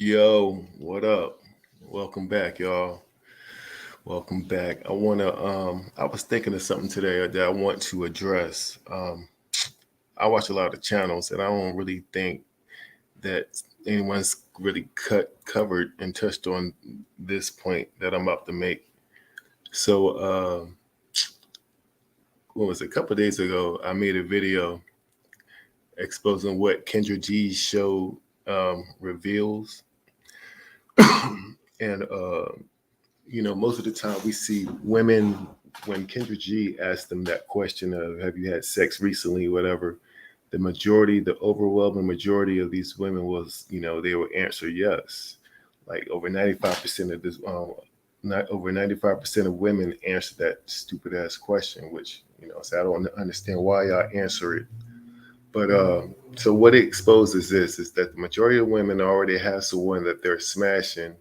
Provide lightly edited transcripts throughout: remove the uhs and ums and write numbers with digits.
Yo, what up? Welcome back, y'all. Welcome back. I was thinking of something today that I want to address. I watch a lot of channels and I don't really think that anyone's really covered and touched on this point that I'm about to make. So, what was it? A couple of days ago, I made a video exposing what Kendra G's show reveals. and most of the time we see women when Kendra G asked them that question of "Have you had sex recently?" whatever. The overwhelming majority of these women was, they would answer yes. Like over 95% of this, not over 95% of women answer that stupid ass question, which so I don't understand why y'all answer it. But so what it exposes this is that the majority of women already have someone that they're smashing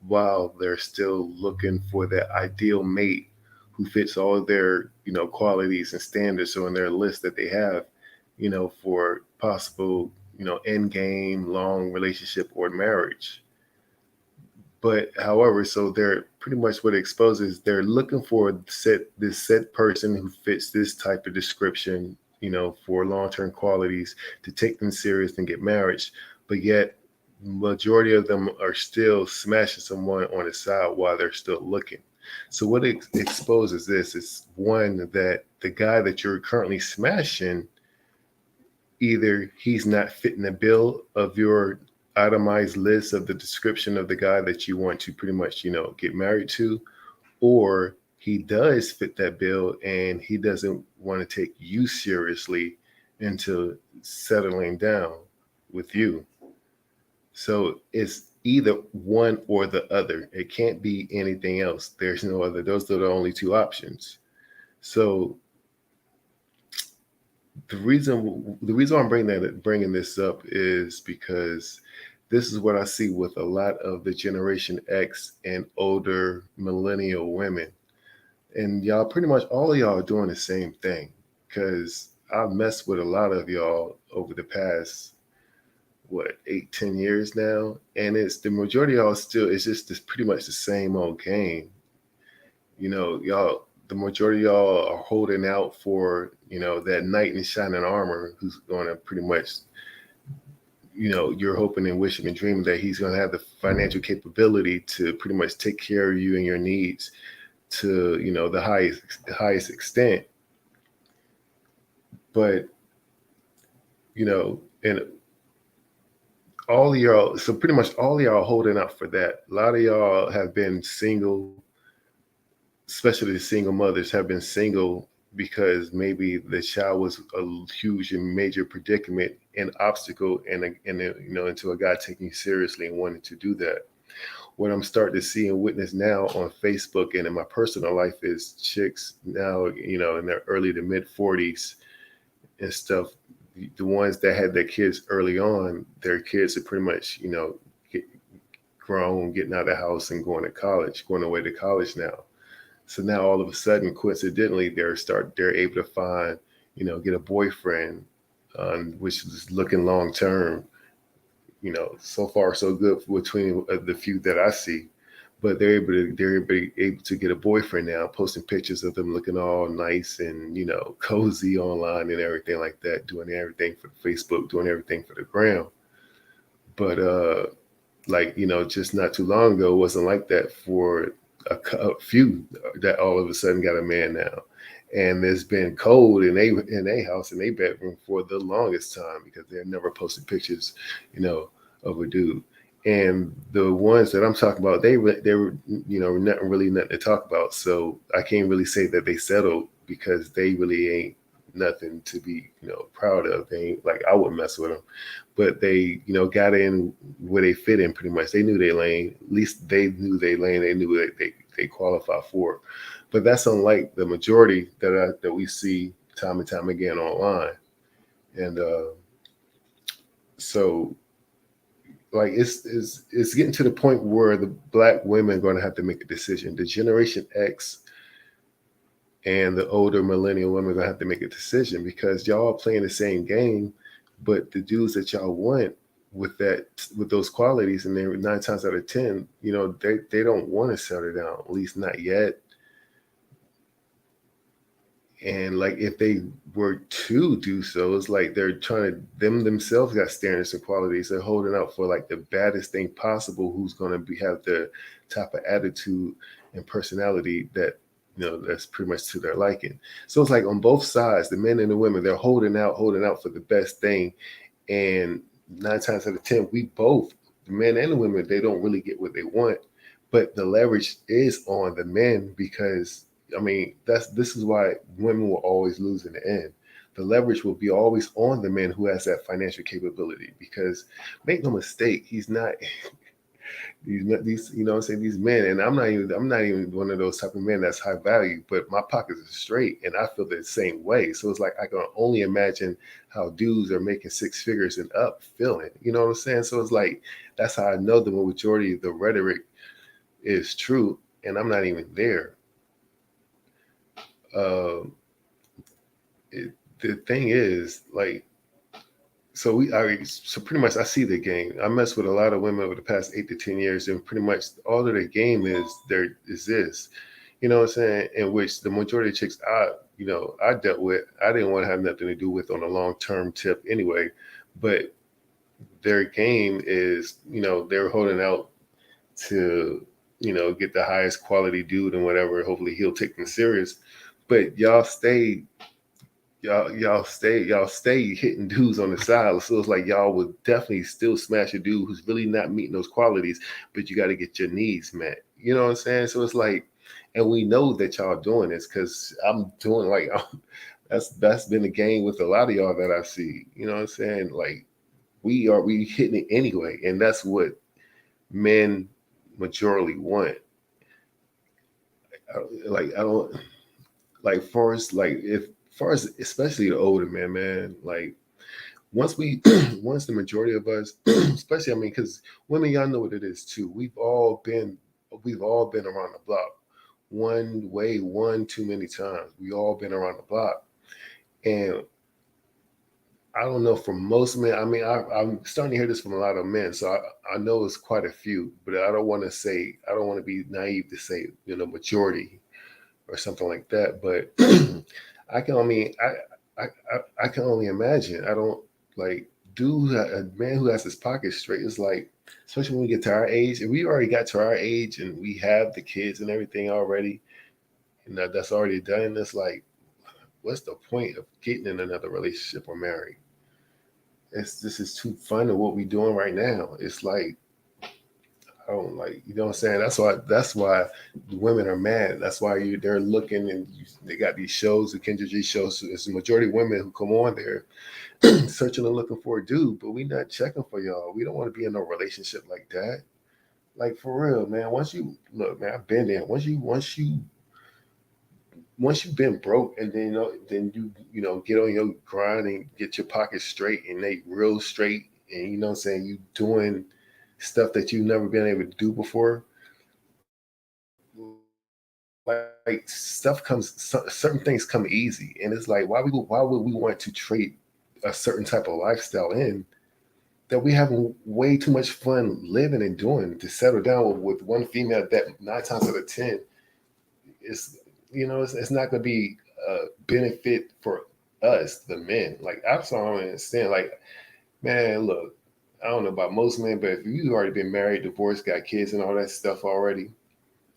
while they're still looking for that ideal mate who fits all of their, qualities and standards on their list that they have, for possible, end game, long relationship or marriage. But however, so they're pretty much what it exposes, they're looking for this set person who fits this type of description, for long-term qualities to take them serious and get married. But yet majority of them are still smashing someone on the side while they're still looking. So what it exposes this is one, that the guy that you're currently smashing, either he's not fitting the bill of your itemized list of the description of the guy that you want to pretty much, get married to, or he does fit that bill and he doesn't want to take you seriously into settling down with you. So it's either one or the other. It can't be anything else. There's no other. Those are the only two options. So the reason I'm bringing this up is because this is what I see with a lot of the Generation X and older millennial women, and y'all pretty much all of y'all are doing the same thing. Because I've messed with a lot of y'all over the past what 8, 10 years now, and it's the majority of y'all still. It's just this pretty much the same old game. Y'all, the majority of y'all are holding out for, that knight in shining armor who's going to pretty much, you're hoping and wishing and dreaming that he's going to have the financial capability to pretty much take care of you and your needs to, the highest extent. But, and all of y'all, so pretty much all of y'all are holding out for that. A lot of y'all have been single, especially the single mothers have been single because maybe the child was a huge and major predicament and obstacle and into a guy taking you seriously and wanting to do that. What I'm starting to see and witness now on Facebook and in my personal life is chicks now, in their early to mid 40s and stuff. The ones that had their kids early on, their kids are pretty much, get grown, getting out of the house and going to college, going away to college now. So now all of a sudden, coincidentally, they're able to find, get a boyfriend, which is looking long term. So far so good between the few that I see. But they're able to get a boyfriend now, posting pictures of them looking all nice and cozy online and everything like that, doing everything for Facebook, doing everything for the gram. But like just not too long ago, it wasn't like that for a few that all of a sudden got a man now. And there's been cold in a house in a bedroom for the longest time because they've never posted pictures, of a dude. And the ones that I'm talking about, they were nothing to talk about. So I can't really say that they settled because they really ain't nothing to be proud of. They ain't like I wouldn't mess with them, but they got in where they fit in pretty much. They knew their lane. At least they knew their lane. They knew that they qualify for it. But that's unlike the majority that we see time and time again online. And so like it's getting to the point where the black women are going to have to make a decision. The Generation X and the older millennial women are going to have to make a decision because y'all are playing the same game, but the dudes that y'all want with those qualities, and then 9 times out of 10, they don't want to settle down, at least not yet. And like if they were to do so, it's like they're trying to them themselves got standards and qualities. They're holding out for like the baddest thing possible, who's going to have the type of attitude and personality that that's pretty much to their liking. So it's like on both sides, the men and the women, they're holding out for the best thing. And 9 times out of 10, we both, the men and the women, they don't really get what they want, but the leverage is on the men, because I mean, this is why women will always lose in the end. The leverage will be always on the man who has that financial capability, because make no mistake, he's not these what I'm saying, these men, and I'm not even one of those type of men that's high value, but my pockets are straight and I feel the same way. So it's like I can only imagine how dudes are making six figures and up feeling. You know what I'm saying? So it's like that's how I know the majority of the rhetoric is true, and I'm not even there. Uh, the thing is, like, so pretty much I see the game. I mess with a lot of women over the past 8 to 10 years, and pretty much all of their game is this, you know what I'm saying? In which the majority of chicks I dealt with, I didn't want to have nothing to do with on a long term tip anyway, but their game is, they're holding out to, get the highest quality dude and whatever. Hopefully he'll take them serious. But y'all stay hitting dudes on the side. So it's like y'all would definitely still smash a dude who's really not meeting those qualities, but you got to get your needs met. You know what I'm saying? So it's like, and we know that y'all doing this, because I'm doing like that's been the game with a lot of y'all that I see. You know what I'm saying? Like we hitting it anyway, and that's what men majorly want. Like I don't like first like if far as especially the older man, like once we once the majority of us, especially I mean, because women, y'all know what it is too. We've all been around the block one way, one too many times. We all been around the block, and I don't know, for most men. I mean, I'm starting to hear this from a lot of men, so I know it's quite a few, but I don't want to be naive to say majority or something like that. But I can, I mean, I can only imagine. I don't like dude, a man who has his pockets straight is like, especially when we get to our age, and we already got to our age, and we have the kids and everything already, and that's already done. It's like, what's the point of getting in another relationship or married? This is too fun of what we doing right now. It's like I don't like, what I'm saying? That's why the women are mad. That's why they're looking, and they got these shows, the Kendra G shows. So it's the majority of women who come on there searching and looking for a dude, but we not checking for y'all. We don't want to be in a relationship like that. Like for real, man. Once you look, man, I've been there. Once you've been broke, and then then get on your grind and get your pockets straight, and they real straight, and what I'm saying, you doing stuff that you've never been able to do before. Like stuff certain things come easy, and it's like why would we want to trade a certain type of lifestyle in that we having way too much fun living and doing, to settle down with one female that 9 times out of 10 is it's not going to be a benefit for us, the men. Like I'm sorry, I understand. Like, man, look, I don't know about most men, but if you've already been married, divorced, got kids, and all that stuff already,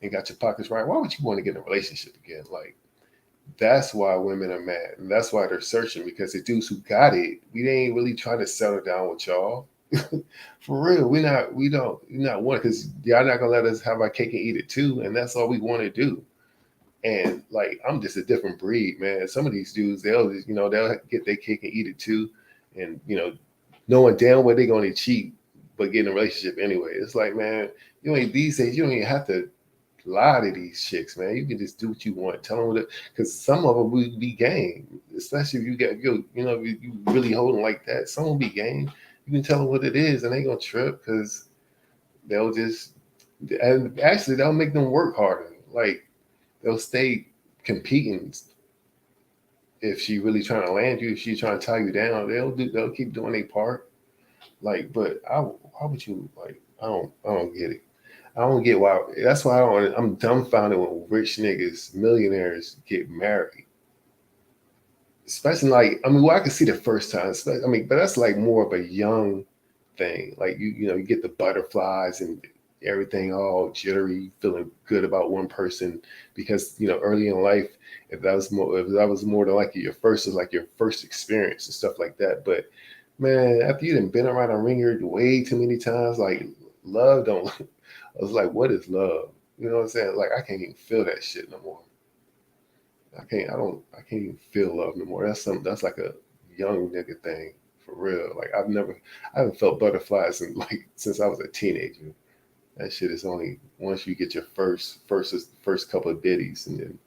and got your pockets right, why would you want to get in a relationship again? Like, that's why women are mad, and that's why they're searching, because the dudes who got it, we ain't really trying to settle down with y'all. For real, we not want, because y'all not gonna let us have our cake and eat it too, and that's all we want to do. And like, I'm just a different breed, man. Some of these dudes, they'll get their cake and eat it too, and knowing damn well they're gonna cheat, but get in a relationship anyway. It's like, man, these days you don't even have to lie to these chicks, man. You can just do what you want. Tell them what it, because some of them will be game, especially if if you really holding like that. Some will be game. You can tell them what it is, and they gonna trip, because they'll just, and actually that'll make them work harder. Like, they'll stay competing. If she really trying to land you, if she's trying to tie you down, they'll keep doing their part. Like, but why would you like? I don't get it. I don't get why. That's why I don't. I'm dumbfounded when rich niggas, millionaires, get married. Especially like, I mean, well, I can see the first time. I mean, but that's like more of a young thing. Like you know, you get the butterflies and everything all jittery, feeling good about one person because you know early in life, if that was more than like your first is like your first experience and stuff like that. But man, after you done been around a ringer way too many times, like love don't. I was like, what is love? You know what I'm saying? Like I can't even feel that shit no more. I can't even feel love no more. That's like a young nigga thing for real. Like I haven't felt butterflies in like since I was a teenager. That shit is only once you get your first couple of ditties, and then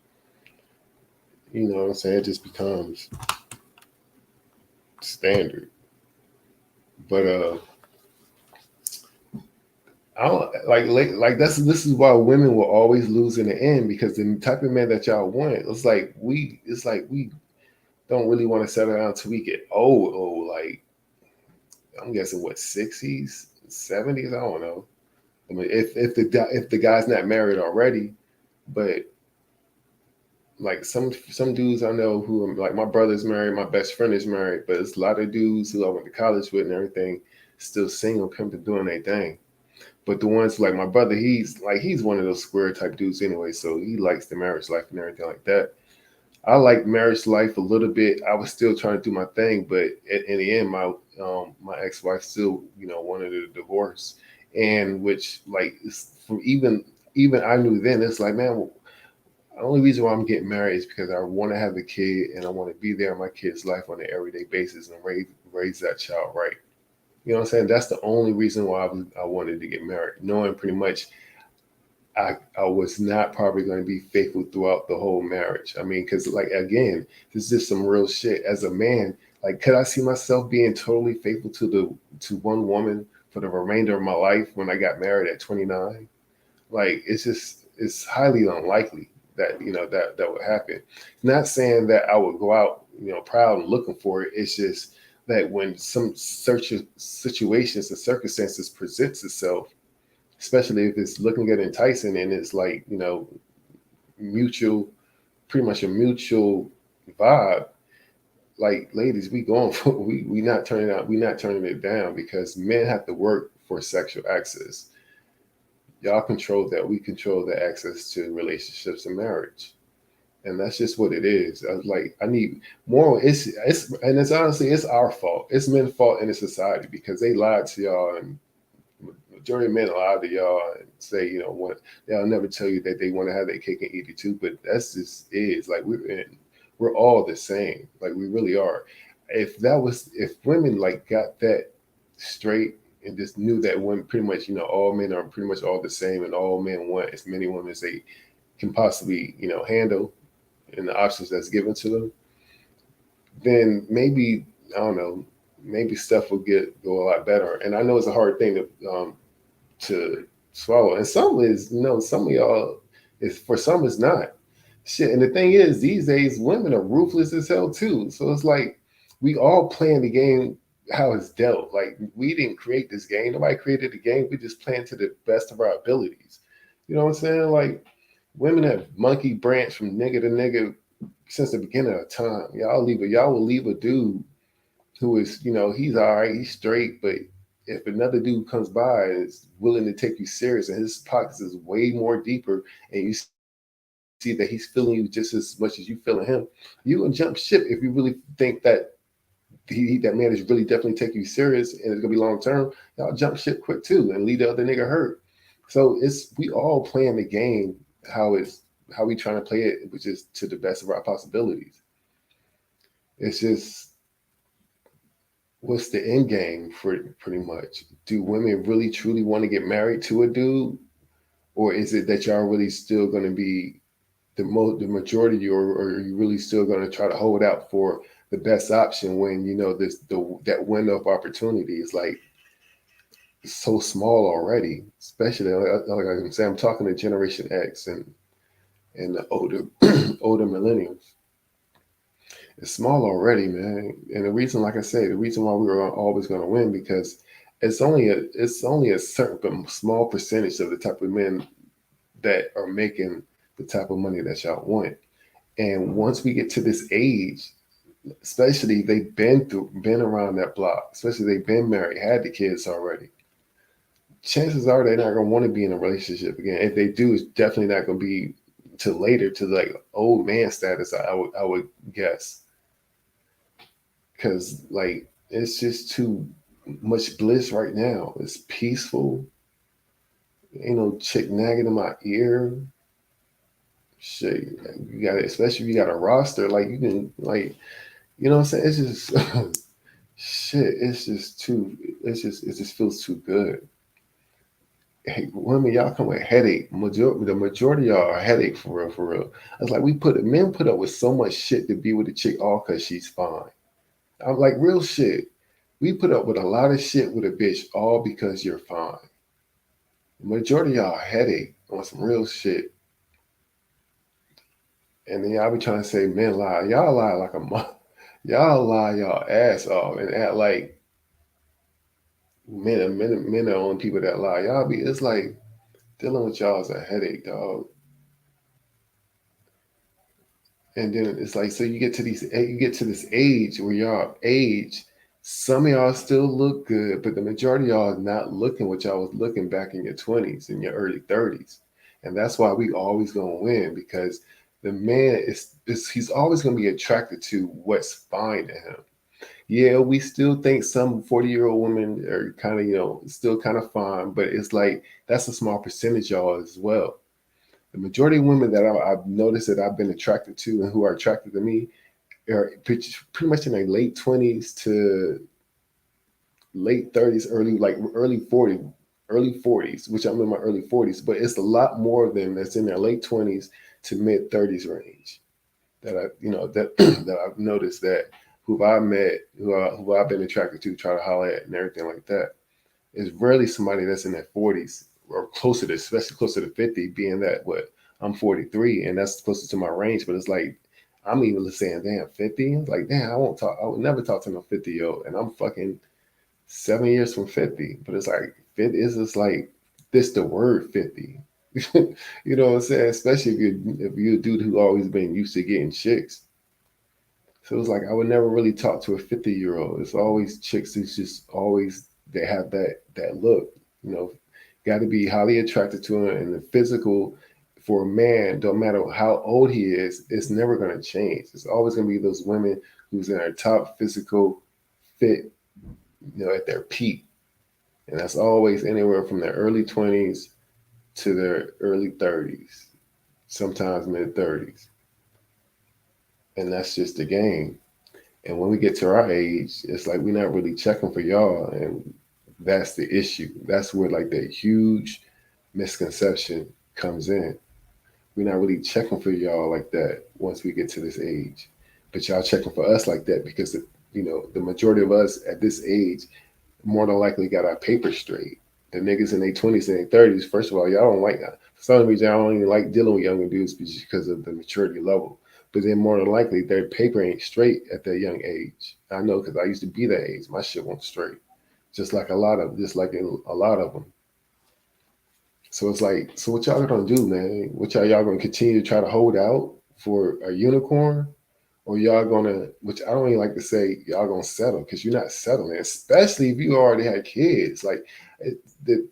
you know what I'm saying, it just becomes standard. But I don't like this is why women will always lose in the end because the type of man that y'all want, it's like we don't really want to settle down till we get old, like I'm guessing what 60s, 70s. I don't know. I mean, if the guy's not married already, but like some dudes I know who like my brother's married, my best friend is married, but it's a lot of dudes who I went to college with and everything still single, come to doing their thing. But the ones like my brother, he's one of those square type dudes anyway, so he likes the marriage life and everything like that. I like marriage life a little bit. I was still trying to do my thing, but in the end, my ex wife still wanted a divorce, and which like from even I knew then it's like man, the only reason why I'm getting married is because I want to have a kid and I want to be there in my kid's life on an everyday basis and raise that child right. You know what I'm saying? That's the only reason why I wanted to get married, knowing pretty much I was not probably going to be faithful throughout the whole marriage. I mean, because like again, this is just some real shit. As a man, like, could I see myself being totally faithful to one woman for the remainder of my life when I got married at 29? Like, it's highly unlikely that that would happen. Not saying that I would go out proud and looking for it. It's just that when some search situations and circumstances presents itself, especially if it's looking at enticing and it's like mutual, pretty much a mutual vibe. Like ladies, we going for we not turning it down because men have to work for sexual access. Y'all control that. We control the access to relationships and marriage, and that's just what it is. I was like, I need more. It's and it's honestly it's our fault. It's men's fault in the society because they lied to y'all and majority of men lie to y'all and say, what they'll never tell you that they want to have their cake and eat it too. But that's just is like we're all the same. Like we really are. If women like got that straight and just knew that when pretty much all men are pretty much all the same and all men want as many women as they can possibly handle and the options that's given to them, then maybe I don't know, maybe stuff will go a lot better. And I know it's a hard thing to swallow. And some is, some of y'all is for some it's not. Shit. And the thing is, these days women are ruthless as hell too. So it's like we all playing the game how it's dealt. Like we didn't create this game. Nobody created the game. We just playing to the best of our abilities. You know what I'm saying? Like women have monkey branch from nigga to nigga since the beginning of time. Y'all will leave a dude who is, he's all right, he's straight, but if another dude comes by and is willing to take you serious and his pockets is way more deeper and you see that he's feeling you just as much as you feeling him, you gonna jump ship if you really think that man is really definitely take you serious and it's gonna be long term. Y'all jump ship quick too and leave the other nigga hurt. So it's we all playing the game how it's how we trying to play it, which is to the best of our possibilities. It's just what's the end game for pretty much? Do women really truly want to get married to a dude, or is it that y'all really still going to be the majority, or are you really still going to try to hold out for the best option when that window of opportunity is like so small already? Especially like I'm saying, I'm talking to Generation X and the older older millennials. It's small already, man. And the reason, like I say, the reason why we were always going to win because it's only a certain small percentage of the type of men that are making the type of money that y'all want. And once we get to this age, especially if they've been around that block, especially if they've been married, had the kids already, chances are they're not gonna want to be in a relationship again. If they do, it's definitely not gonna be to later to like old man status. I would guess because like it's just too much bliss right now. It's peaceful. Ain't no chick nagging in my ear. Shit, you got especially if you got a roster like you can like you know what I'm saying. It's just shit. It's just too. It just feels too good. Hey, women, y'all come with headache. The majority of y'all are headache for real, for real. It's like men put up with so much shit to be with a chick all cause she's fine. I'm like real shit. We put up with a lot of shit with a bitch all because you're fine. The majority of y'all headache on some real shit. And then y'all be trying to say men lie. Y'all lie like a month. Y'all lie y'all ass off and act like men are the only people that lie. Y'all be it's like dealing with y'all is a headache, dog. And then it's like so you get to this age where y'all age. Some of y'all still look good, but the majority of y'all is not looking what y'all was looking back in your 20s and your early 30s. And that's why we always gonna win because the man is he's always gonna be attracted to what's fine to him. Yeah, we still think some 40-year-old women are kind of, still kind of fine, but it's like that's a small percentage y'all as well. The majority of women that I've noticed that I've been attracted to and who are attracted to me are pretty much in their late 20s to late 30s, early 40s, which I'm in my early 40s, but it's a lot more of them that's in their late 20s to mid 30s range that that I've noticed that who I met, who I've been attracted to, try to holler at and everything like that. It's rarely somebody that's in their 40s or closer to, especially closer to 50, being that what I'm 43 and that's closer to my range. But it's like I'm even saying, damn, 50. It's like, damn, I won't talk. I would never talk to no 50-year-old, and I'm fucking 7 years from 50. But it's like, fit is just like this the word 50. You know what I'm saying? Especially if you're a dude who always been used to getting chicks. So it's like I would never really talk to a 50-year-old. It's always chicks who's just always they have that look, you know, got to be highly attracted to him and the physical for a man, don't matter how old he is, it's never gonna change. It's always gonna be those women who's in their top physical fit, at their peak. And that's always anywhere from their early 20s to their early 30s, sometimes mid 30s. And that's just the game. And when we get to our age, it's like we're not really checking for y'all. And that's the issue. That's where like that huge misconception comes in. We're not really checking for y'all like that once we get to this age. But y'all checking for us like that because the majority of us at this age more than likely got our papers straight. The niggas in their 20s and their 30s, first of all, y'all don't like that. For some reason, y'all don't even like dealing with younger dudes because of the maturity level. But then more than likely, their paper ain't straight at that young age. I know because I used to be that age. My shit went straight, just like in a lot of them. So it's like, so what y'all gonna do, man? What y'all gonna continue to try to hold out for a unicorn, or y'all gonna, which I don't even like to say, y'all gonna settle because you're not settling, especially if you already had kids. Like it, the,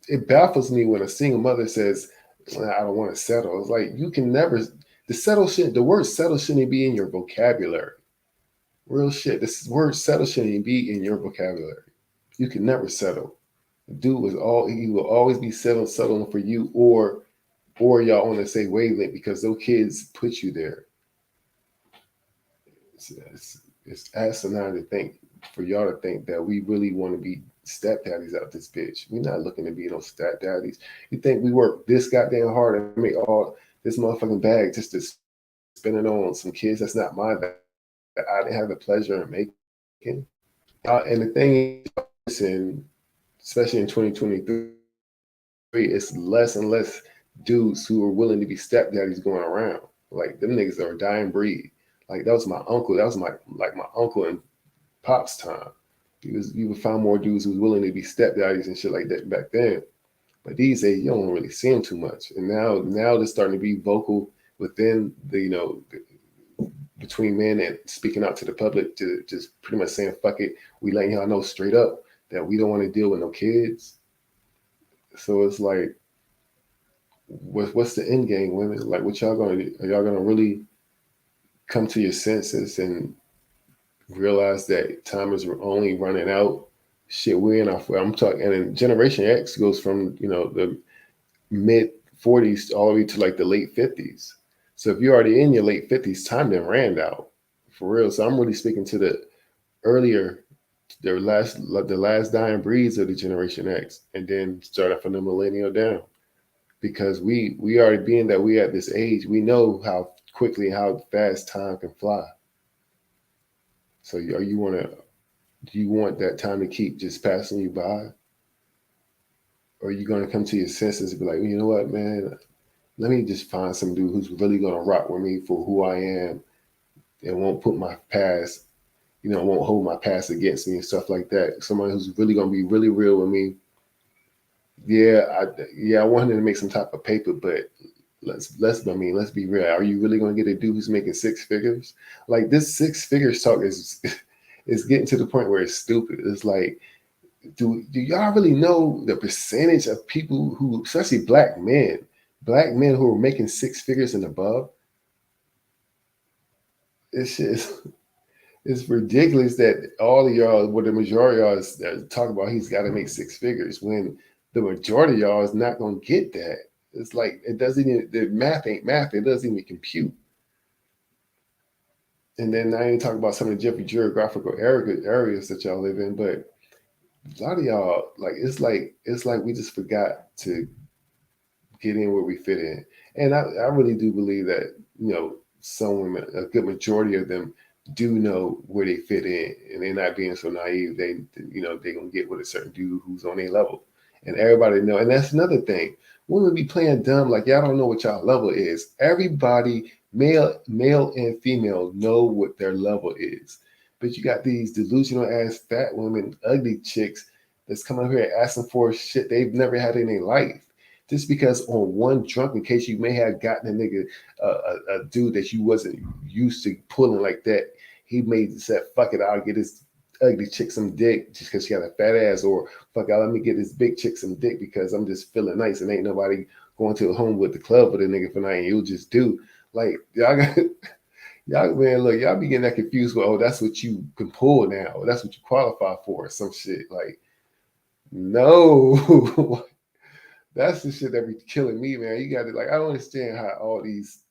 it baffles me when a single mother says, "I don't want to settle." It's like you can never. The word settle shouldn't be in your vocabulary. Real shit. This word settle shouldn't be in your vocabulary. You can never settle. The dude was all he will always be settling for you, or y'all on the same wavelength because those kids put you there. It's asinine to think for y'all to think that we really want to be stepdaddies out this bitch. We're not looking to be no stepdaddies. You think we work this goddamn hard and make all this motherfucking bag just to spend it on some kids that's not mine that I didn't have the pleasure in making? And the thing is, especially in 2023, it's less and less dudes who are willing to be stepdaddies going around. Like them niggas are a dying breed. Like that was my uncle. That was my uncle and pop's time. You would find more dudes who was willing to be stepdaddies and shit like that back then. But these days, you don't really see them too much. And now they're starting to be vocal within the between men and speaking out to the public to just pretty much saying fuck it. We letting y'all know straight up that we don't want to deal with no kids. So it's like, what's the end game, women? Like, what y'all gonna do? Are y'all gonna really come to your senses and realize that time is only running out? Shit, we're in our. I'm talking, and then Generation X goes from the mid 40s all the way to like the late 50s. So if you're already in your late 50s, time then ran out for real. So I'm really speaking to the earlier, the last dying breeds of the Generation X, and then starting from the millennial down. Because we already being that we at this age, we know how quickly, how fast time can fly. So do you want that time to keep just passing you by? Or are you gonna come to your senses and be like, you know what, man, let me just find some dude who's really gonna rock with me for who I am and won't put my past, won't hold my past against me and stuff like that. Someone who's really gonna be really real with me. I want him to make some type of paper, but let's be real. Are you really gonna get a dude who's making six figures? Like this six figures talk is is getting to the point where it's stupid. It's like, do y'all really know the percentage of people who, especially black men who are making six figures and above? It's just it's ridiculous that all of y'all, well, the majority of y'all is talk about he's got to make six figures when the majority of y'all is not going to get that. It's like it doesn't even, the math ain't math. It doesn't even compute. And then I ain't talking about some of the different geographical areas that y'all live in, but a lot of y'all, like it's like we just forgot to get in where we fit in. And I really do believe that, some women, a good majority of them do know where they fit in and they're not being so naive. They gonna get with a certain dude who's on their level. And everybody know, and that's another thing. Women be playing dumb like y'all don't know what y'all level is. Everybody, male and female, know what their level is. But you got these delusional ass fat women, ugly chicks that's coming up here asking for shit they've never had in their life. Just because on one drunken case you may have gotten a nigga, a dude that you wasn't used to pulling like that, he made said, "Fuck it, I'll get this ugly chick some dick just because she got a fat ass," or "Fuck it, let me get this big chick some dick because I'm just feeling nice and ain't nobody going to a home with the club with a nigga for night and you'll just do." Like y'all got y'all, man, look, y'all be getting that confused with, oh, that's what you can pull now, that's what you qualify for, some shit. Like, no. That's the shit that be killing me, man. You got to, like, I don't understand how all these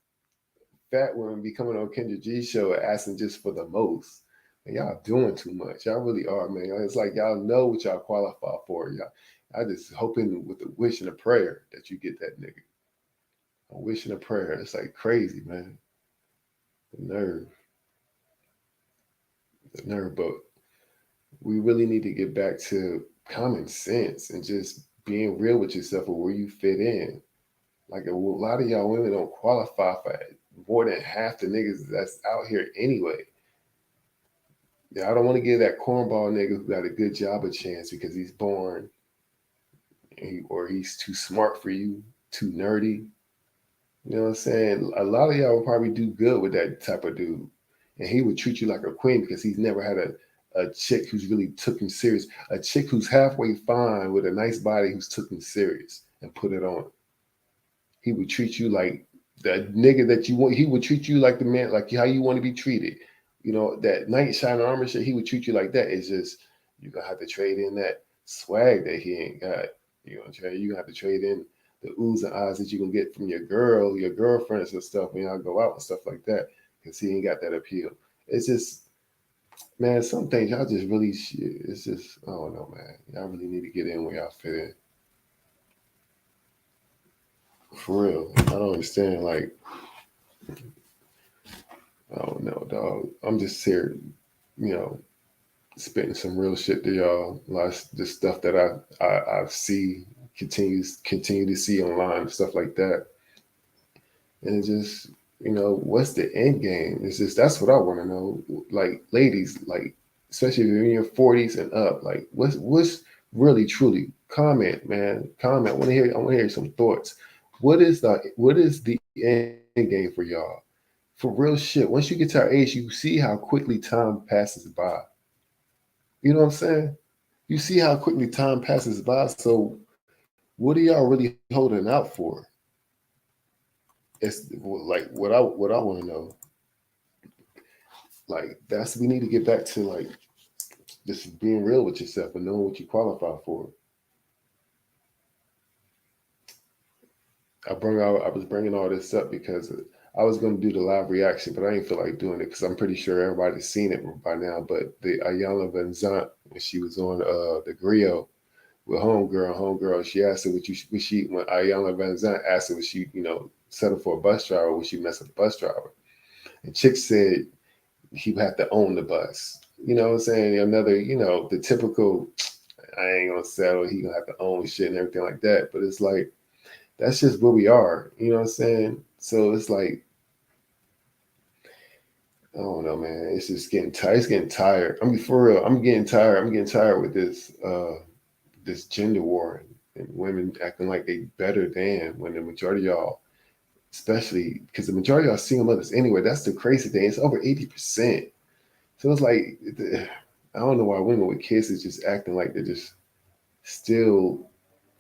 fat women be coming on Kendra G show and asking just for the most. And y'all doing too much. Y'all really are, man. It's like y'all know what y'all qualify for. Y'all, I just hoping with a wish and a prayer that you get that nigga. A wish and a prayer. It's like crazy, man. The nerve. The nerve. But we really need to get back to common sense and just being real with yourself or where you fit in. Like a lot of y'all women don't qualify for more than half the niggas that's out here anyway. Yeah, I don't want to give that cornball nigga who got a good job a chance because he's born or he's too smart for you, too nerdy. You know what I'm saying? A lot of y'all would probably do good with that type of dude. And he would treat you like a queen because he's never had a chick who's really took him serious. A chick who's halfway fine with a nice body who's took him serious and put it on. He would treat you like the nigga that you want. He would treat you like the man, like how you want to be treated. That knight shine armor shit. He would treat you like that. It's just you're gonna have to trade in that swag that he ain't got. You gonna have to trade in the oohs and ahs that you can get from your girlfriends and stuff when y'all go out and stuff like that, because he ain't got that appeal. It's just, man, some things y'all just really shit. It's just, I don't know, man. Y'all really need to get in where y'all fit in. For real. I don't understand. Like, I don't know, dog. I'm just here, you know, spitting some real shit to y'all. Like the stuff that I see continue to see online and stuff like that. And it just What's the end game? It's just that's what I want to know. Like ladies, like especially if you're in your 40s and up, like what's really truly comment, man. Comment. I want to hear some thoughts. What is the end game for y'all? For real shit. Once you get to our age, you see how quickly time passes by. You know what I'm saying? You see how quickly time passes by. So what are y'all really holding out for? It's like what I want to know. Like that's we need to get back to like just being real with yourself and knowing what you qualify for. I was bringing all this up because I was going to do the live reaction, but I didn't feel like doing it because I'm pretty sure everybody's seen it by now. But the Ayala Van Zant, when she was on the grill with homegirl, she asked her when Ayala Van Zant asked her would she settle for a bus driver, would she mess with a bus driver? And Chick said he would have to own the bus. You know what I'm saying? Another, the typical, I ain't gonna settle. He gonna have to own shit and everything like that. But it's like that's just where we are. You know what I'm saying? So it's like I don't know, man. It's just getting tired. It's getting tired. I mean, for real, I'm getting tired. I'm getting tired with this gender war and women acting like they better than when the majority of y'all, especially because the majority of y'all single mothers anyway. That's the crazy thing. It's over 80%. So it's like I don't know why women with kids is just acting like they're just still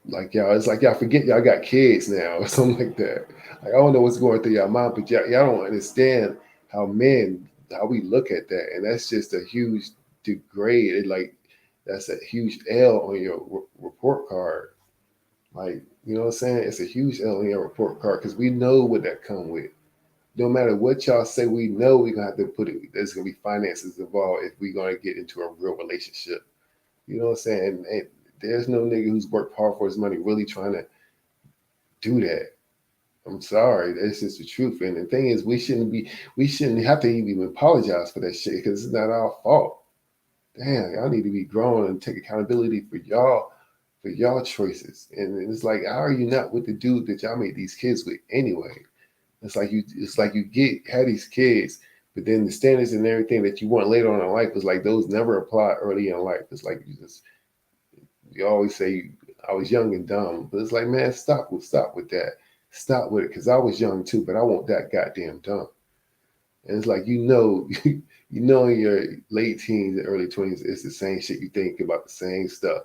like y'all. It's like y'all forget y'all got kids now or something like that. Like I don't know what's going through y'all mind, but y'all don't understand how we look at that, and that's just a huge degrade. That's a huge L on your report card. Like you know what I'm saying? It's a huge L on your report card because we know what that come with. No matter what y'all say, we know we're gonna have to put it. There's gonna be finances involved if we're gonna get into a real relationship. You know what I'm saying? And there's no nigga who's worked hard for his money really trying to do that. I'm sorry, that's just the truth. And the thing is, we shouldn't have to even apologize for that shit because it's not our fault. Damn, y'all need to be grown and take accountability for y'all choices. And it's like, how are you not with the dude that y'all made these kids with anyway? It's like you had these kids, but then the standards and everything that you want later on in life is like those never apply early in life. It's like you always say I was young and dumb, but it's like man, stop with that, stop with it, because I was young too, but I want that goddamn dumb. And it's like in your late teens and early 20s, it's the same shit. You think about the same stuff.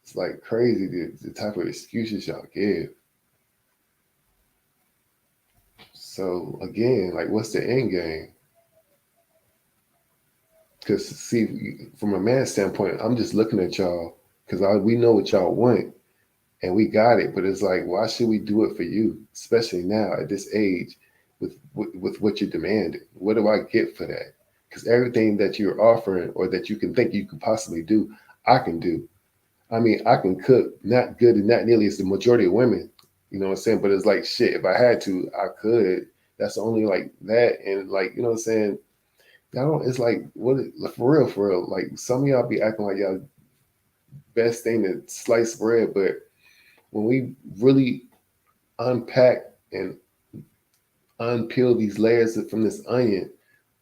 It's like crazy the type of excuses y'all give. So again, like, what's the end game? Because see, from a man's standpoint, I'm just looking at y'all because we know what y'all want and we got it. But it's like, why should we do it for you, especially now at this age, with what you're demanding? What do I get for that? Because everything that you're offering or that you can think you could possibly do, I can do. I mean, I can cook, not good and not nearly as the majority of women. You know what I'm saying? But it's like shit. If I had to, I could. That's only like that, and like you know what I'm saying. I don't. It's like what like, for real. Like some of y'all be acting like y'all best thing to slice bread, but when we really unpack and unpeel these layers from this onion,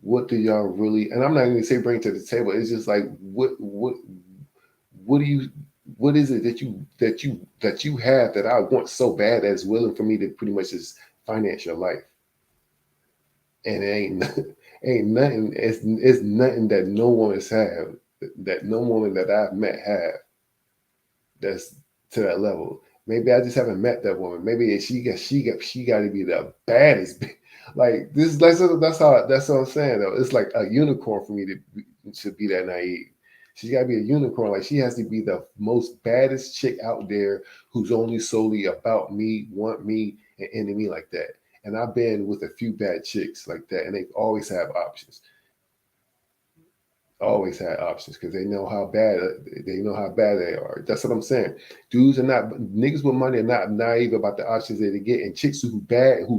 what do y'all really? And I'm not even gonna say bring to the table. It's just like what do you what is it that you have that I want so bad that's willing for me to pretty much just finance your life? And it ain't ain't nothing. It's nothing that no one has have that no woman that I've met have that's to that level. Maybe I just haven't met that woman. Maybe she got to be the baddest. Like this, that's what I'm saying though. It's like a unicorn for me to be that naive. She's got to be a unicorn. Like she has to be the most baddest chick out there who's only solely about me, want me, and into me like that. And I've been with a few bad chicks like that, and they always have options. Always had options because they know how bad they are. That's what I'm saying. Dudes are not niggas with money are not naive about the options that they get, and chicks who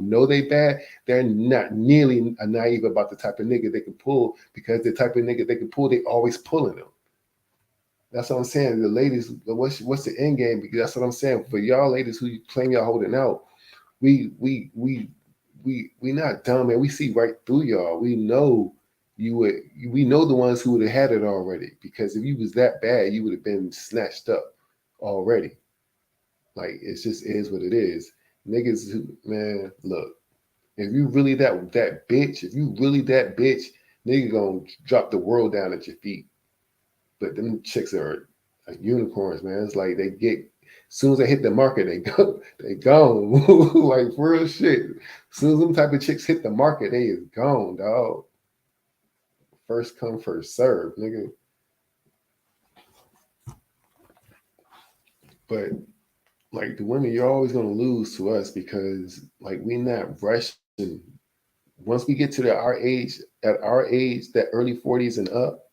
know they bad, they're not nearly naive about the type of nigga they can pull because the type of nigga they can pull, they always pulling them. That's what I'm saying. The ladies, what's the end game? Because that's what I'm saying. For y'all ladies who claim y'all holding out, we we not dumb, man. We see right through y'all. We know you would. We know the ones who would have had it already. Because if you was that bad, you would have been snatched up already. Like it just is what it is. Niggas, man, look. If you really that bitch, if you really that bitch, nigga gonna drop the world down at your feet. But them chicks are like unicorns, man. It's like they get as soon as they hit the market, they go, they gone. Like for real shit. As soon as them type of chicks hit the market, they is gone, dog. First come, first serve, nigga. But like the women, you're always gonna lose to us because like we not rushing. Once we get to our age, that early 40s and up,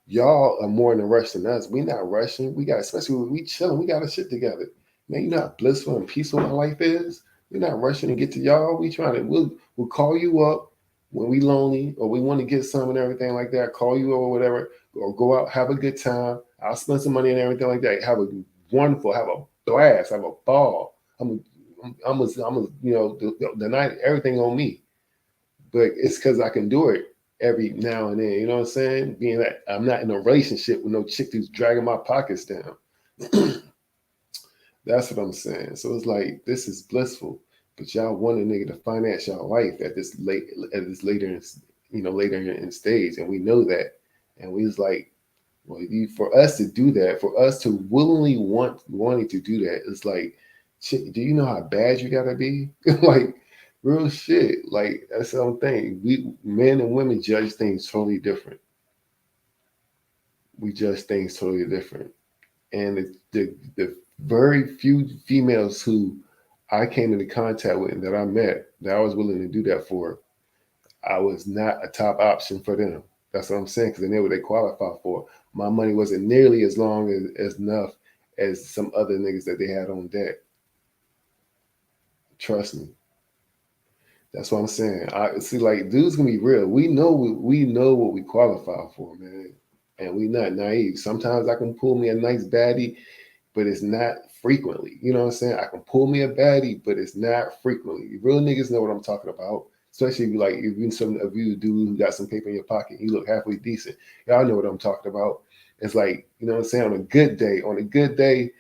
y'all are more in a rush than us. We not rushing. We got, especially when we chilling, we got our shit together. Man, you know how blissful and peaceful my life is. We're not rushing to get to y'all. We trying to, we'll call you up when we lonely or we want to get some and everything like that. Call you up or whatever, or go out, have a good time. I'll spend some money and everything like that. Have a wonderful, have a blast, have a ball. The night, everything on me. But it's because I can do it every now and then. You know what I'm saying? Being that I'm not in a relationship with no chick who's dragging my pockets down. That's what I'm saying. So it's like this is blissful, but y'all want a nigga to finance y'all life at this later later in stage, and we know that, and we was like, well, for us to do that, for us to willingly wanting to do that, it's like, chick, do you know how bad you gotta be? Like real shit. Like that's the whole thing. We men and women judge things totally different. We judge things totally different. And the very few females who I came into contact with and that I met that I was willing to do that for, I was not a top option for them. That's what I'm saying, because they knew what they qualify for. My money wasn't nearly as long as enough as some other niggas that they had on deck. Trust me. That's what I'm saying. I see, like, dudes gonna be real. We know what we qualify for, man, and we not naive. Sometimes I can pull me a nice baddie, but it's not frequently. You know what I'm saying? I can pull me a baddie, but it's not frequently. Real niggas know what I'm talking about. Especially if you some of you dude who got some paper in your pocket, you look halfway decent. Y'all know what I'm talking about. It's like, you know what I'm saying, on a good day,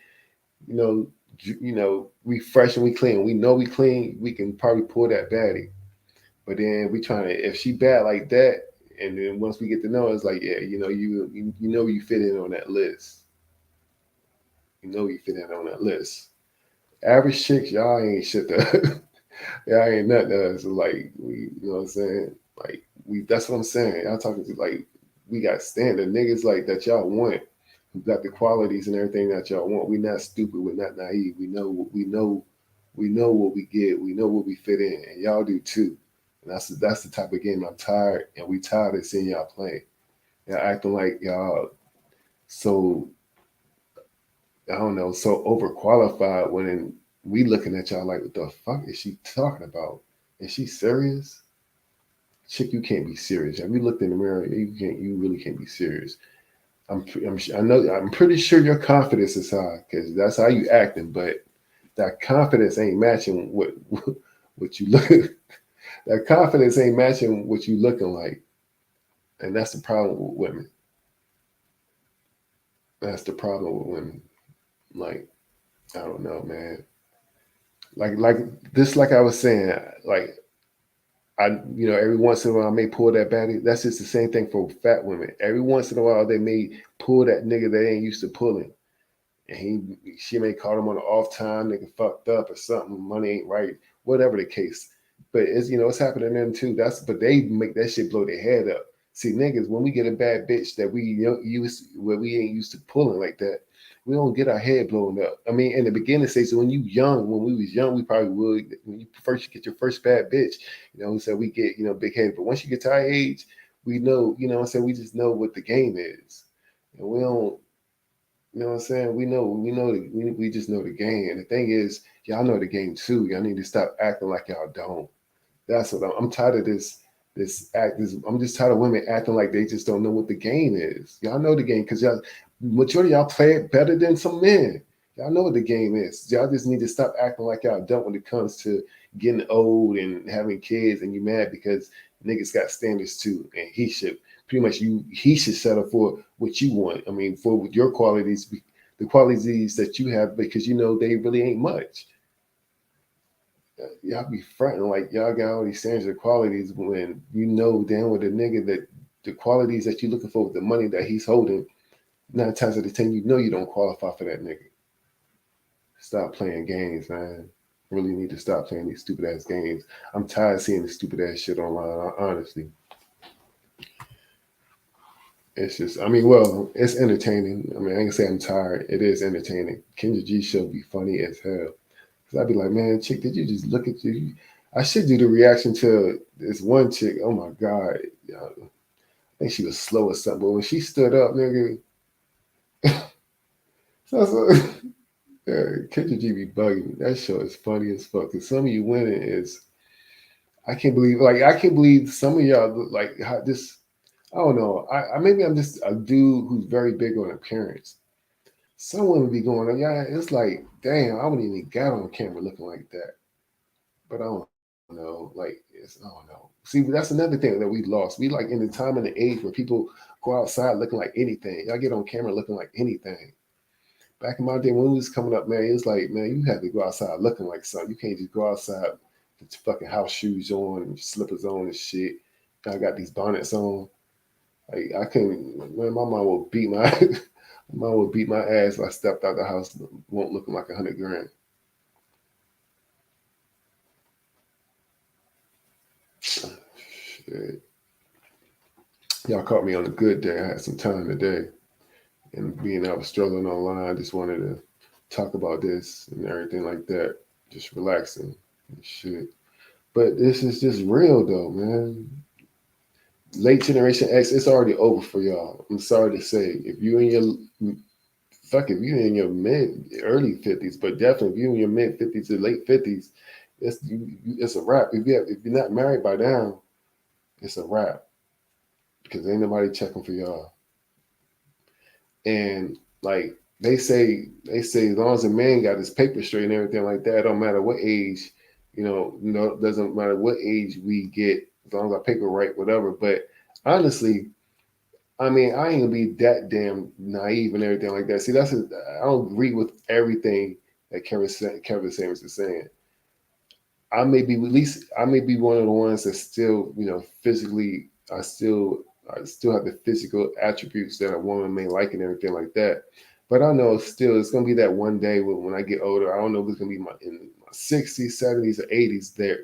you know, we fresh and we clean. We know we clean. We can probably pull that baddie. But then we trying to, if she bad like that, and then once we get to know, it's like, yeah, you fit in on that list. You know you fit in on that list. Average chicks, y'all ain't shit to y'all ain't nothing to us. Like you know what I'm saying? Like that's what I'm saying. Y'all talking to like we got standard niggas like that y'all want. We got the qualities and everything that y'all want. We not stupid. We're not naive. We know what we get. We know what we fit in, and y'all do too. And that's the type of game I'm tired, and we tired of seeing y'all playing. Y'all acting like y'all so I don't know, so overqualified when we looking at y'all like, what the fuck is she talking about? Is she serious? Chick, you can't be serious. Have you looked in the mirror? You really can't be serious. I'm pretty sure your confidence is high because that's how you acting, but that confidence ain't matching what you look. That confidence ain't matching what you looking like, and that's the problem with women. That's the problem with women. Like I don't know, man. Like this, like I was saying, like every once in a while I may pull that baddie. That's just the same thing for fat women. Every once in a while they may pull that nigga they ain't used to pulling. And she may call him on an off time, nigga fucked up or something, money ain't right, whatever the case. But it's happening to them too. But they make that shit blow their head up. See, niggas, when we get a bad bitch that we ain't used to pulling like that, we don't get our head blown up. I mean, in the beginning stage, when we was young, we probably would. When you first get your first bad bitch, so we get, big head. But once you get to our age, we know, we just know what the game is. And we don't, you know what I'm saying? We just know the game. And the thing is, y'all know the game too. Y'all need to stop acting like y'all don't. That's what I'm tired of I'm just tired of women acting like they just don't know what the game is. Y'all know the game because majority of y'all play it better than some men. Y'all know what the game is. Y'all just need to stop acting like y'all don't when it comes to getting old and having kids, and you mad because niggas got standards too, and he should pretty much he should settle for what you want. I mean, for your qualities, the qualities that you have, because you know they really ain't much. Y'all be fronting like y'all got all these standards of qualities when you know damn with the nigga that the qualities that you're looking for with the money that he's holding, 9 times out of 10, you know you don't qualify for that nigga. Stop playing games, man. Really need to stop playing these stupid ass games. I'm tired of seeing this stupid ass shit online, honestly. It's just, I mean, well, it's entertaining. I mean, I ain't gonna say I'm tired. It is entertaining. Kendra G show be funny as hell. Cause I'd be like, man, chick, did you just look at you? I should do the reaction to this one chick. Oh my god, I think she was slow or something. But when she stood up, nigga, so Kendra G be bugging. That show is funny as fuck. Cause some of you women is, I can't believe some of y'all look like how this. I don't know. I maybe I'm just a dude who's very big on appearance. Some women be going, yeah, it's like, damn, I wouldn't even got on camera looking like that. But I don't know. Like, I don't know. See, that's another thing that we lost. We like in the time and the age where people go outside looking like anything. Y'all get on camera looking like anything. Back in my day when we was coming up, man, it was like, man, you had to go outside looking like something. You can't just go outside with fucking house shoes on and slippers on and shit. I got these bonnets on. Like I couldn't. Man, my mom would beat my my mom would beat my ass if I stepped out the house, won't looking like 100 grand. Shit. Y'all caught me on a good day. I had some time today, and being I was struggling online, I just wanted to talk about this and everything like that. Just relaxing and shit. But this is just real though, man. Late Generation X, it's already over for y'all. I'm sorry to say. If you in your fuck, if you in your mid early 50s, but definitely if you in your mid 50s to late 50s, it's a wrap. If you're not married by now, it's a wrap because ain't nobody checking for y'all. And like they say as long as a man got his paper straight and everything like that, it don't matter what age, doesn't matter what age we get, as long as our paper right, whatever. But honestly, I mean, I ain't gonna be that damn naive and everything like that. See, I don't agree with everything that Kevin Samuels is saying. I may be one of the ones that still, physically, I still have the physical attributes that a woman may like and everything like that. But I know still it's gonna be that one day when I get older. I don't know if it's gonna be in my 60s, 70s, or 80s. There,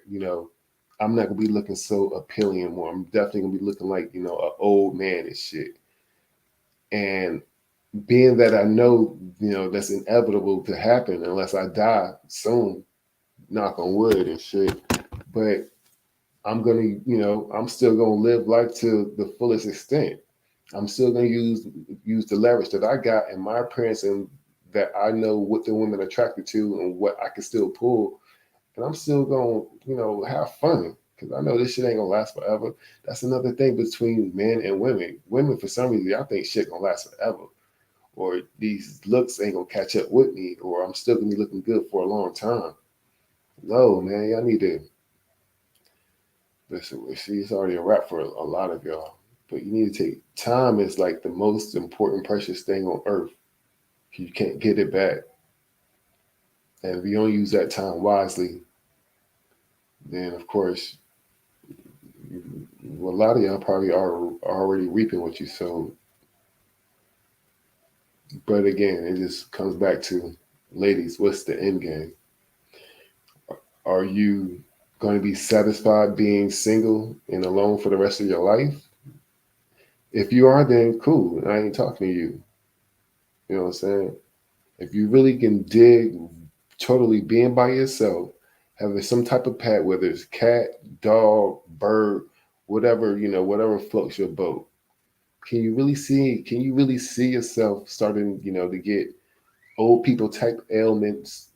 I'm not gonna be looking so appealing anymore. I'm definitely gonna be looking like an old man and shit. And being that I know, that's inevitable to happen unless I die soon, knock on wood and shit. But I'm still gonna live life to the fullest extent. I'm still gonna use the leverage that I got in my appearance and that I know what the women are attracted to and what I can still pull. And I'm still gonna, have fun. Cause I know this shit ain't gonna last forever. That's another thing between men and women. Women, for some reason, y'all think shit gonna last forever, or these looks ain't gonna catch up with me, or I'm still gonna be looking good for a long time. No, man, y'all need to listen. See, it's already a wrap for a lot of y'all, but you need to take time. Is like the most important, precious thing on earth. You can't get it back, and if you don't use that time wisely, then of course, a lot of y'all probably are already reaping what you sowed. But again, it just comes back to, ladies, what's the end game? Are you going to be satisfied being single and alone for the rest of your life? If you are, then cool. I ain't talking to you. You know what I'm saying? If you really can dig totally being by yourself, having some type of pet, whether it's cat, dog, bird, whatever, whatever floats your boat. Can you really see yourself starting, to get old people type ailments,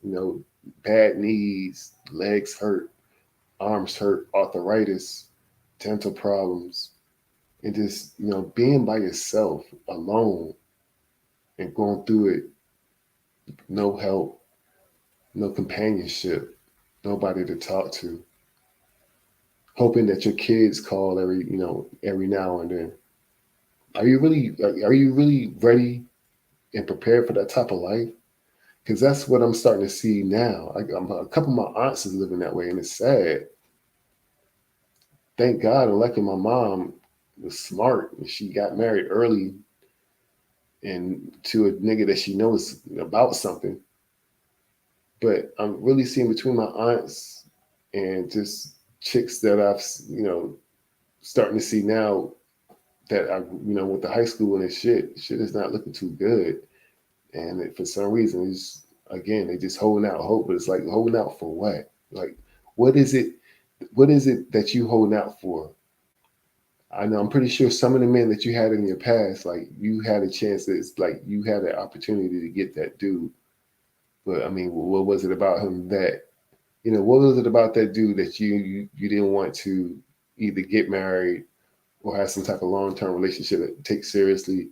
bad knees, legs hurt, arms hurt, arthritis, dental problems, and just, being by yourself alone and going through it no help, no companionship, nobody to talk to, hoping that your kids call every now and then. Are you really ready and prepared for that type of life? Because that's what I'm starting to see now. A couple of my aunts is living that way, and it's sad. Thank God, and lucky my mom was smart and she got married early and to a nigga that she knows about something. But I'm really seeing between my aunts and just chicks that I've starting to see now that I with the high school and this shit is not looking too good. And for some reason, it's again they just holding out hope, but it's like holding out for what? Like, what is it? What is it that you holding out for? I know I'm pretty sure some of the men that you had in your past, like you had a chance. That it's like you had an opportunity to get that dude. But I mean, what was it about him that what was it about that dude that you didn't want to either get married or have some type of long term relationship that take seriously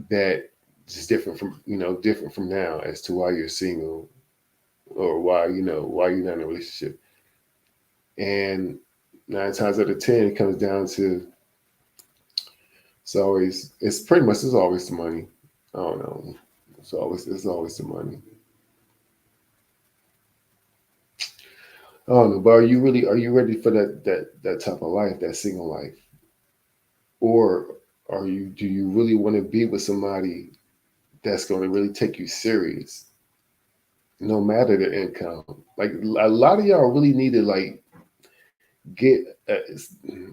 that is different from now as to why you're single or why you're not in a relationship. And 9 times out of 10 it comes down to it's always the money. I don't know. It's always the money. I don't know, but are you ready for that type of life, that single life? Or do you really want to be with somebody that's going to really take you serious no matter the income? Like a lot of y'all really need to like get I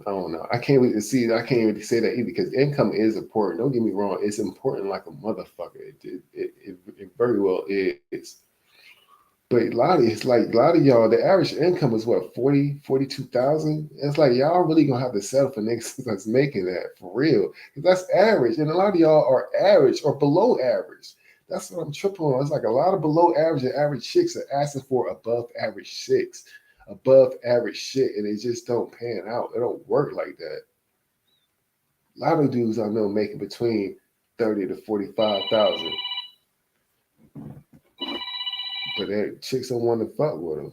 don't know. I can't really say that either because income is important. Don't get me wrong, it's important like a motherfucker. It very well is. But a lot of y'all, the average income is what, 42,000. It's like y'all really gonna have to settle for niggas that's making that for real. 'Cause that's average. And a lot of y'all are average or below average. That's what I'm tripping on. It's like a lot of below average and average chicks are asking for above average chicks, above average shit, and it just don't pan out. It don't work like that. A lot of dudes I know making between 30 to 45,000, but chicks don't want to fuck with them.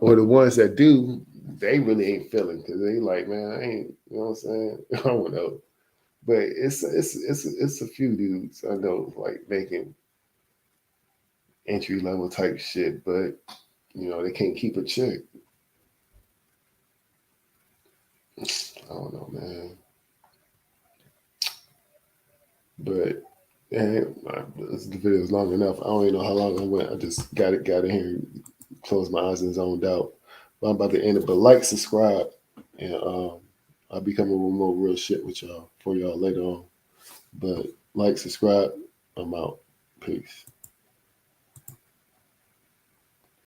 Or the ones that do, they really ain't feeling because they like, man, I ain't, you know what I'm saying? I don't know. But it's a few dudes I know like making entry level type shit, but they can't keep a chick. I don't know, man. But the video is long enough. I don't even know how long I went. I just got in here, closed my eyes and zoned out. But I'm about to end it. But like, subscribe, and I'll be coming with more real shit with y'all for y'all later on. But like, subscribe. I'm out. Peace.